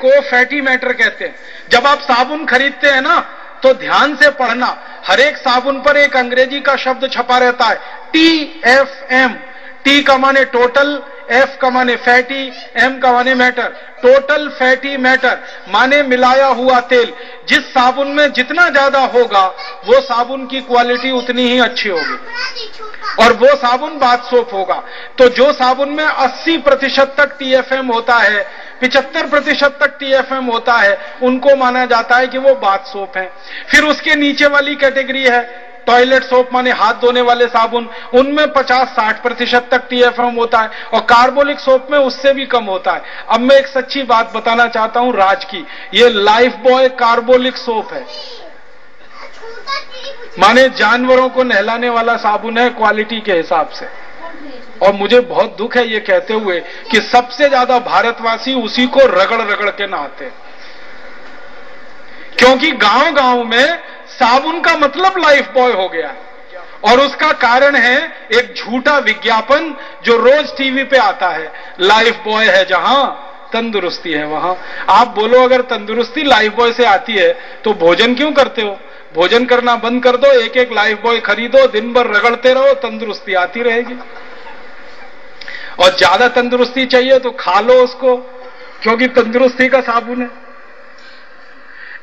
को fatty matter कहते हैं। जब आप साबुन खरीदते हैं ना तो ध्यान से पढ़ना, हर एक साबुन पर एक अंग्रेजी का शब्द छपा रहता है, TFM। टी का माने टोटल, एफ का माने फैटी, एम का माने मैटर। टोटल फैटी मैटर माने मिलाया हुआ तेल। जिस साबुन में जितना ज्यादा होगा वो साबुन की क्वालिटी उतनी ही अच्छी होगी और वो साबुन बाथ सोप होगा। तो जो साबुन में 80% तक TFM होता है, 75% तक TFM होता है, उनको माना जाता है कि वो बाथ सोप है। फिर उसके नीचे वाली कैटेगरी है टॉयलेट सोप माने हाथ धोने वाले साबुन, उनमें 50-60% तक TFM होता है और कार्बोलिक सोप में उससे भी कम होता है। अब मैं एक सच्ची बात बताना चाहता हूं राज की, ये लाइफ बॉय कार्बोलिक सोप है, माने जानवरों को नहलाने वाला साबुन है क्वालिटी के हिसाब से। और मुझे बहुत दुख है ये कहते हुए कि सबसे ज्यादा भारतवासी उसी को रगड़ रगड़ के नहाते हैं, क्योंकि गांव गांव में साबुन का मतलब लाइफ बॉय हो गया है। और उसका कारण है एक झूठा विज्ञापन जो रोज टीवी पे आता है, लाइफ बॉय है जहां तंदुरुस्ती है वहां। आप बोलो अगर तंदुरुस्ती लाइफ बॉय से आती है तो भोजन क्यों करते हो? भोजन करना बंद कर दो, एक एक लाइफ बॉय खरीदो, दिन भर रगड़ते रहो, तंदुरुस्ती आती रहेगी। और ज्यादा तंदुरुस्ती चाहिए तो खा लो उसको, क्योंकि तंदुरुस्ती का साबुन है।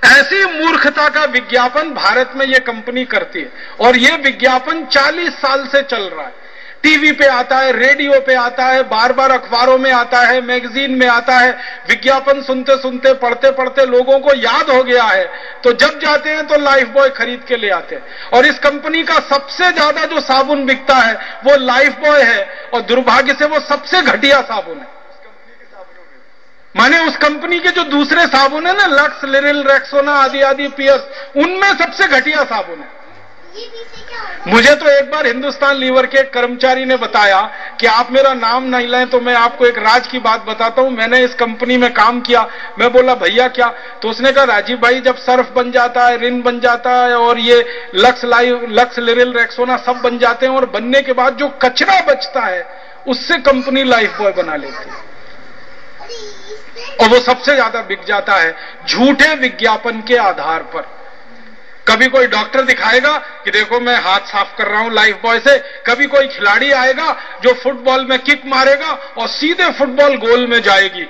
ऐसी मूर्खता का विज्ञापन भारत में यह कंपनी करती है और यह विज्ञापन 40 साल से चल रहा है। टीवी पे आता है, रेडियो पे आता है, बार बार अखबारों में आता है, मैगजीन में आता है। विज्ञापन सुनते सुनते, पढ़ते पढ़ते लोगों को याद हो गया है, तो जब जाते हैं तो लाइफ बॉय खरीद के ले आते हैं। और इस कंपनी का सबसे ज्यादा जो साबुन बिकता है वो लाइफ बॉय है और दुर्भाग्य से वो सबसे घटिया साबुन है। माने उस कंपनी के जो दूसरे साबुन है ना, लक्स, लिरिल, रेक्सोना आदि आदि, पियर्स, उनमें सबसे घटिया साबुन है। मुझे तो एक बार हिंदुस्तान लीवर के एक कर्मचारी ने बताया कि आप मेरा नाम नहीं लें तो मैं आपको एक राज की बात बताता हूं, मैंने इस कंपनी में काम किया। मैं बोला भैया क्या? तो उसने कहा राजीव भाई, जब सर्फ बन जाता है, रिन बन जाता है और ये लक्स, लिरिल, रेक्सोना सब बन जाते हैं और बनने के बाद जो कचरा बचता है उससे कंपनी लाइफ बॉय बना लेती है और वो सबसे ज्यादा बिक जाता है झूठे विज्ञापन के आधार पर। कभी कोई डॉक्टर दिखाएगा कि देखो मैं हाथ साफ कर रहा हूं लाइफ बॉय से, कभी कोई खिलाड़ी आएगा जो फुटबॉल में किक मारेगा और सीधे फुटबॉल गोल में जाएगी।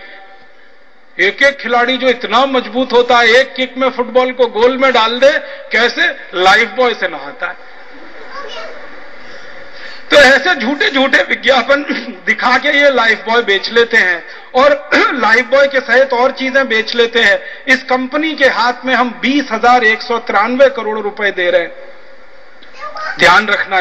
एक एक खिलाड़ी जो इतना मजबूत होता है, एक किक में फुटबॉल को गोल में डाल दे, कैसे? लाइफ बॉय से नहाता है। तो ऐसे झूठे झूठे विज्ञापन दिखा के ये लाइफ बॉय बेच लेते हैं और लाइफ बॉय के सहित और चीजें बेच लेते हैं। इस कंपनी के हाथ में हम 20,193 करोड़ रुपए दे रहे हैं। ध्यान रखना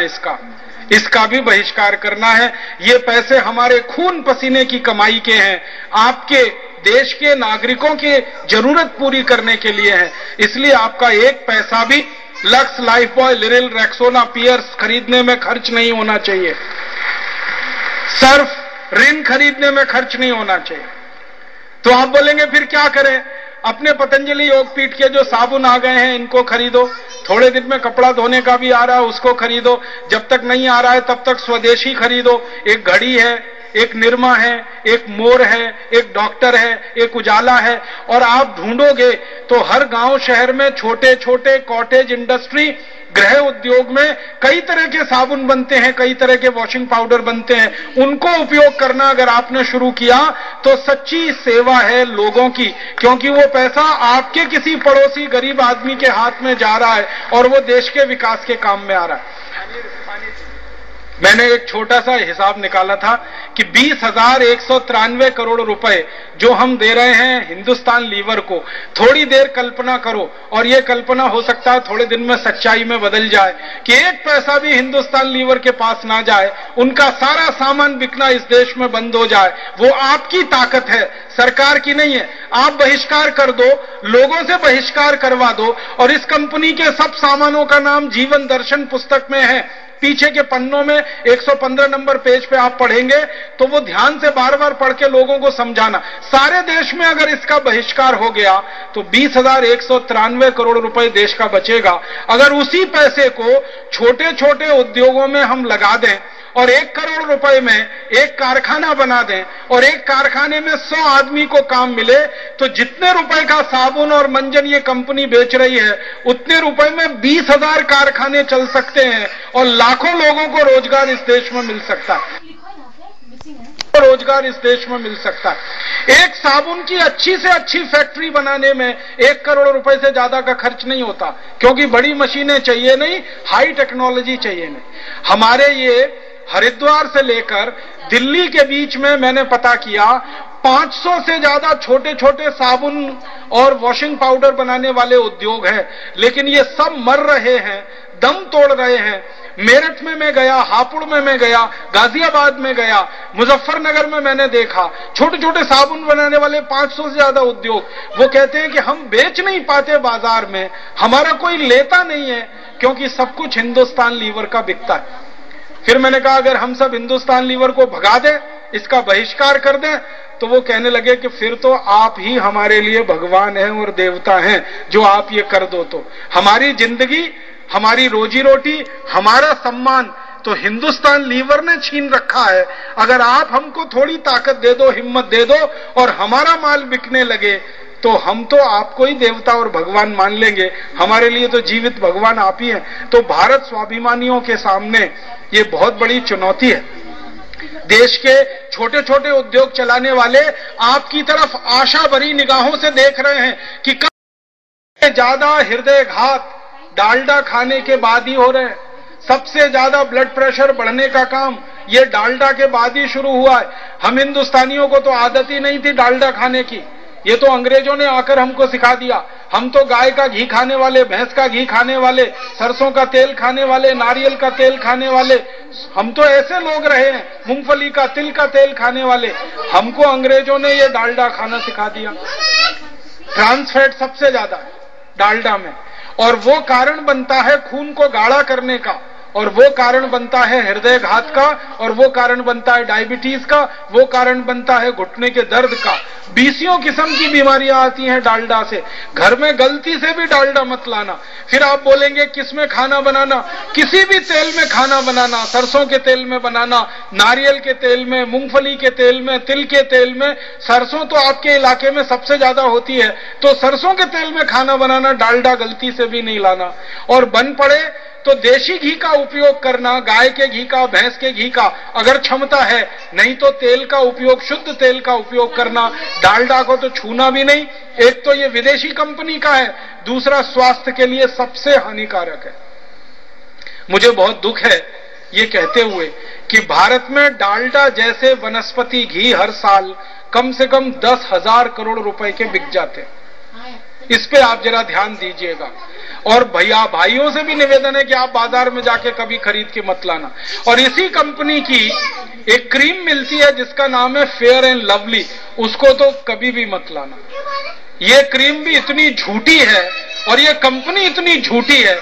इसका भी बहिष्कार करना है। ये पैसे हमारे खून पसीने की कमाई के हैं, आपके देश के नागरिकों की जरूरत पूरी करने के लिए है। इसलिए आपका एक पैसा भी Lux, lifebuoy, Liril, Rexona, Pears खरीदने में खर्च नहीं होना चाहिए। सर्फ, रिन खरीदने में खर्च नहीं होना चाहिए। तो आप बोलेंगे फिर क्या करें? अपने पतंजलि योगपीठ के जो साबुन आ गए हैं इनको खरीदो। थोड़े दिन में कपड़ा धोने का भी आ रहा है, उसको खरीदो। जब तक नहीं आ रहा है तब तक स्वदेशी खरीदो। एक घड़ी है, एक निरमा है, एक मोर है, एक डॉक्टर है, एक उजाला है। और आप ढूंढोगे तो हर गांव शहर में छोटे छोटे कॉटेज इंडस्ट्री, गृह उद्योग में कई तरह के साबुन बनते हैं, कई तरह के वॉशिंग पाउडर बनते हैं। उनको उपयोग करना अगर आपने शुरू किया तो सच्ची सेवा है लोगों की, क्योंकि वो पैसा आपके किसी पड़ोसी गरीब आदमी के हाथ में जा रहा है और वो देश के विकास के काम में आ रहा है। मैंने एक छोटा सा हिसाब निकाला था कि 20,193 करोड़ रुपए जो हम दे रहे हैं हिंदुस्तान लीवर को, थोड़ी देर कल्पना करो, और ये कल्पना हो सकता है थोड़े दिन में सच्चाई में बदल जाए कि एक पैसा भी हिंदुस्तान लीवर के पास ना जाए, उनका सारा सामान बिकना इस देश में बंद हो जाए। वो आपकी ताकत है, सरकार की नहीं है। आप बहिष्कार कर दो, लोगों से बहिष्कार करवा दो, और इस कंपनी के सब सामानों का नाम जीवन दर्शन पुस्तक में है। पीछे के पन्नों में 115 नंबर पेज पे आप पढ़ेंगे तो वो ध्यान से बार बार पढ़ के लोगों को समझाना। सारे देश में अगर इसका बहिष्कार हो गया तो 20,193 करोड़ रुपए देश का बचेगा। अगर उसी पैसे को छोटे छोटे उद्योगों में हम लगा दें और 1 करोड़ रुपए में एक कारखाना बना दें और एक कारखाने में 100 आदमी को काम मिले, तो जितने रुपए का साबुन और मंजन ये कंपनी बेच रही है, उतने रुपए में 20,000 कारखाने चल सकते हैं और लाखों लोगों को रोजगार इस देश में मिल सकता है। रोजगार इस देश में मिल सकता है। एक साबुन की अच्छी से अच्छी फैक्ट्री बनाने में 1 करोड़ रुपए से ज्यादा का खर्च नहीं होता, क्योंकि बड़ी मशीनें चाहिए नहीं, हाई टेक्नोलॉजी चाहिए नहीं। हमारे ये हरिद्वार से लेकर दिल्ली के बीच में मैंने पता किया, 500 से ज्यादा छोटे छोटे साबुन और वॉशिंग पाउडर बनाने वाले उद्योग हैं, लेकिन ये सब मर रहे हैं, दम तोड़ रहे हैं। मेरठ में मैं गया, हापुड़ में मैं गया, गाजियाबाद में गया, मुजफ्फरनगर में मैंने देखा छोटे छोटे साबुन बनाने वाले 500 से ज्यादा उद्योग। वो कहते हैं कि हम बेच नहीं पाते बाजार में, हमारा कोई लेता नहीं है, क्योंकि सब कुछ हिंदुस्तान लीवर का बिकता है। फिर मैंने कहा अगर हम सब हिंदुस्तान लीवर को भगा दें, इसका बहिष्कार कर दें, तो वो कहने लगे कि फिर तो आप ही हमारे लिए भगवान हैं और देवता हैं, जो आप ये कर दो तो। हमारी जिंदगी, हमारी रोजी रोटी, हमारा सम्मान तो हिंदुस्तान लीवर ने छीन रखा है। अगर आप हमको थोड़ी ताकत दे दो, हिम्मत दे दो और हमारा माल बिकने लगे, तो हम तो आपको ही देवता और भगवान मान लेंगे। हमारे लिए तो जीवित भगवान आप ही हैं। तो भारत स्वाभिमानियों के सामने ये बहुत बड़ी चुनौती है। देश के छोटे छोटे उद्योग चलाने वाले आपकी तरफ आशा भरी निगाहों से देख रहे हैं कि कब ज्यादा हृदयघात डालडा खाने के बाद ही हो रहे हैं। सबसे ज्यादा ब्लड प्रेशर बढ़ने का काम ये डालडा के बाद ही शुरू हुआ है। हम हिंदुस्तानियों को तो आदत ही नहीं थी डालडा खाने की, ये तो अंग्रेजों ने आकर हमको सिखा दिया। हम तो गाय का घी खाने वाले, भैंस का घी खाने वाले, सरसों का तेल खाने वाले, नारियल का तेल खाने वाले, हम तो ऐसे लोग रहे हैं, मूंगफली का, तिल का तेल खाने वाले। हमको अंग्रेजों ने ये डालडा खाना सिखा दिया। ट्रांस फैट सबसे ज्यादा है डालडा में, और वो कारण बनता है खून को गाढ़ा करने का, और वो कारण बनता है हृदयघात का, और वो कारण बनता है डायबिटीज का, वो कारण बनता है घुटने के दर्द का। 20 किस्म की बीमारियां आती हैं डालडा से। घर में गलती से भी डालडा मत लाना। फिर आप बोलेंगे किसमें खाना बनाना? किसी भी तेल में खाना बनाना, सरसों के तेल में बनाना, नारियल के तेल में, मूंगफली के तेल में, तिल के तेल में। सरसों तो आपके इलाके में सबसे ज्यादा होती है, तो सरसों के तेल में खाना बनाना, डालडा गलती से भी नहीं लाना। और बन पड़े तो देशी घी का उपयोग करना, गाय के घी का, भैंस के घी का, अगर क्षमता है। नहीं तो तेल का उपयोग, शुद्ध तेल का उपयोग करना। डालडा को तो छूना भी नहीं। एक तो ये विदेशी कंपनी का है, दूसरा स्वास्थ्य के लिए सबसे हानिकारक है। मुझे बहुत दुख है ये कहते हुए कि भारत में डालडा जैसे वनस्पति घी हर साल कम से कम 10,000 करोड़ रुपए के बिक जाते हैं। इस पे आप जरा ध्यान दीजिएगा। और भैया भाइयों से भी निवेदन है कि आप बाजार में जाके कभी खरीद के मत लाना। और इसी कंपनी की एक क्रीम मिलती है जिसका नाम है फेयर एंड लवली, उसको तो कभी भी मत लाना। ये क्रीम भी इतनी झूठी है और ये कंपनी इतनी झूठी है,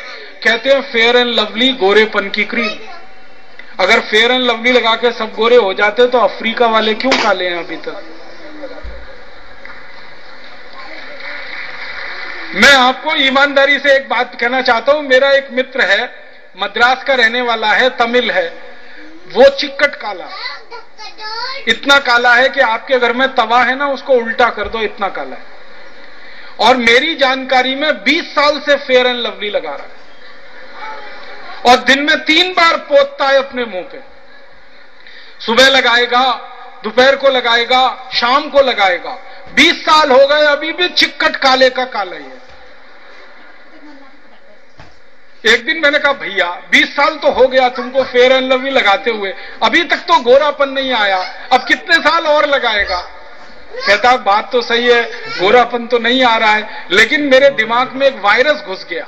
कहते हैं फेयर एंड लवली गोरेपन की क्रीम। अगर फेयर एंड लवली लगा के सब गोरे हो जाते तो अफ्रीका वाले क्यों काले हैं अभी तक? मैं आपको ईमानदारी से एक बात कहना चाहता हूं। मेरा एक मित्र है, मद्रास का रहने वाला है, तमिल है। वो चिक्कट काला, इतना काला है कि आपके घर में तवा है ना, उसको उल्टा कर दो, इतना काला है। और मेरी जानकारी में 20 साल से फेयर एंड लवली लगा रहा है और दिन में 3 बार पोतता है अपने मुंह पे। सुबह लगाएगा, दोपहर को लगाएगा, शाम को लगाएगा। 20 साल हो गए, अभी भी चिक्कट काले का काला ही है। एक दिन मैंने कहा भैया 20 साल तो हो गया तुमको फेयर एंड लवली लगाते हुए, अभी तक तो गोरापन नहीं आया, अब कितने साल और लगाएगा? कहता बात तो सही है, गोरापन तो नहीं आ रहा है, लेकिन मेरे दिमाग में एक वायरस घुस गया।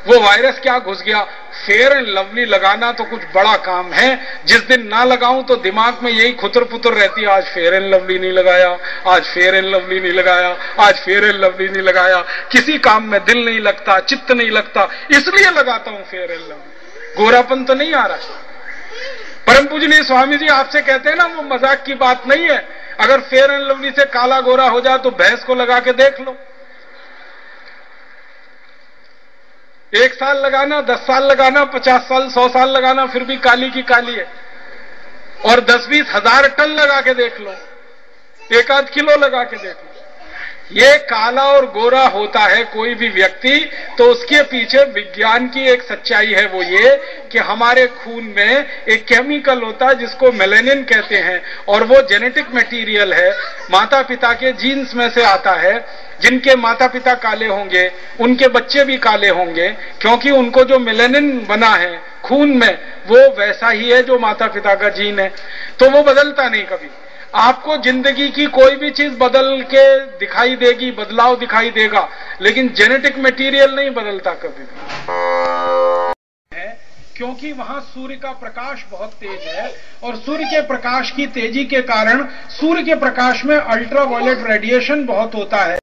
वो वायरस क्या घुस गया? फेयर एंड लवली लगाना तो कुछ बड़ा काम है। जिस दिन ना लगाऊं तो दिमाग में यही खुतर पुतर रहती है, आज फेयर एंड लवली नहीं लगाया, आज फेयर एंड लवली नहीं लगाया, आज फेयर एंड लवली नहीं लगाया। किसी काम में दिल नहीं लगता, चित्त नहीं लगता, इसलिए लगाता हूं फेयर एंड लवली। गोरापन तो नहीं आ रहा। परम पूजनीय स्वामी जी आपसे कहते हैं ना, वो मजाक की बात नहीं है। अगर फेयर एंड लवली से काला गोरा हो जाए तो भैंस को लगा के देख लो। 1 साल लगाना, 10 साल लगाना, 50 साल, 100 साल लगाना, फिर भी काली की काली है। और 10-20 हजार टन लगा के देख लो, 1-8 किलो लगा के देख लो। ये काला और गोरा होता है कोई भी व्यक्ति, तो उसके पीछे विज्ञान की एक सच्चाई है, वो ये कि हमारे खून में एक केमिकल होता है जिसको मेलेनिन कहते हैं, और वो जेनेटिक मटेरियल है, माता पिता के जीन्स में से आता है। जिनके माता पिता काले होंगे उनके बच्चे भी काले होंगे, क्योंकि उनको जो मेलेनिन बना है खून में वो वैसा ही है जो माता पिता का जीन है, तो वो बदलता नहीं कभी। आपको जिंदगी की कोई भी चीज बदल के दिखाई देगी, बदलाव दिखाई देगा, लेकिन जेनेटिक मटेरियल नहीं बदलता कभी भी, क्योंकि वहां सूर्य का प्रकाश बहुत तेज है, और सूर्य के प्रकाश की तेजी के कारण सूर्य के प्रकाश में अल्ट्रावायलेट रेडिएशन बहुत होता है।